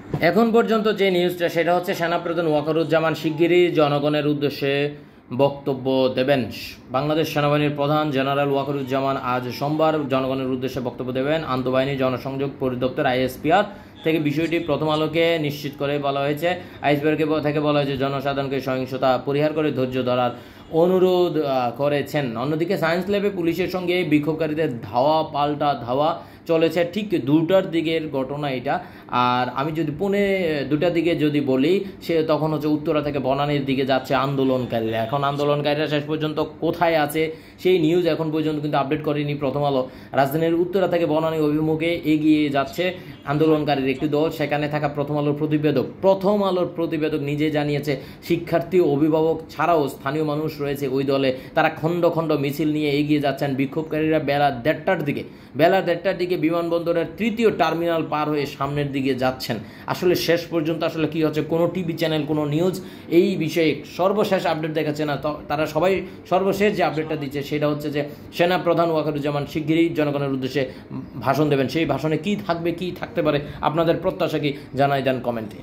এখন পর্যন্ত যে নিউজটা সেটা হচ্ছে সেনাপ্রধান ওয়াকারুজ্জামান শিগগিরই জনগণের উদ্দেশ্যে বক্তব্য দেবেন। বাংলাদেশ সেনাবাহিনীর প্রধান জেনারেল ওয়াকারুজ্জামান আজ সোমবার জনগণের উদ্দেশ্যে বক্তব্য দেবেন। আন্তঃবাহিনী জনসংযোগ পরিদপ্তর আইএসপিআর থেকে বিষয়টি প্রথম আলোকে নিশ্চিত করে বলা হয়েছে। আইএসপিআর থেকে বলা হয়েছে জনসাধারণকে সহিংসতা পরিহার করে ধৈর্য ধরার অনুরোধ করেছেন। অন্যদিকে সায়েন্স ল্যাবে পুলিশের সঙ্গে বিক্ষোভকারীদের ধাওয়া পাল্টা ধাওয়া চলেছে। ঠিক 2টার দিকের ঘটনা এটা। আর আমি যদি পৌনে 2টার দিকে যদি বলি, সে তখন হচ্ছে উত্তরা থেকে বনানীর দিকে যাচ্ছে আন্দোলনকারীরা। এখন আন্দোলনকারীরা শেষ পর্যন্ত কোথায় আছে সেই নিউজ এখন পর্যন্ত কিন্তু আপডেট করেনি প্রথম আলো। রাজধানীর উত্তরা থেকে বনানী অভিমুখে এগিয়ে যাচ্ছে আন্দোলনকারীর একটি দল। সেখানে থাকা প্রথম আলোর প্রতিবেদক নিজে জানিয়েছে, শিক্ষার্থী অভিভাবক ছাড়াও স্থানীয় মানুষ রয়েছে ওই দলে। তারা খণ্ড খণ্ড মিছিল নিয়ে এগিয়ে যাচ্ছেন। বিক্ষোভকারীরা বেলা 1:30টার দিকে বিমানবন্দরের 3য় টার্মিনাল পার হয়ে সামনের দিকে যাচ্ছেন। আসলে শেষ পর্যন্ত আসলে কি হচ্ছে, কোনো টিভি চ্যানেল, কোনো নিউজ এই বিষয়ে সর্বশেষ আপডেট দেখাচ্ছে না। তারা সবাই সর্বশেষ যে আপডেটটা দিচ্ছে সেটা হচ্ছে যে সেনা প্রধান ওয়াকারুজ্জামান শিগগিরই জনগণের উদ্দেশ্যে ভাষণ দেবেন। সেই ভাষণে কি থাকবে, কি থাকতে পারে, আপনাদের প্রত্যাশা কি জানাই দেন কমেন্টে।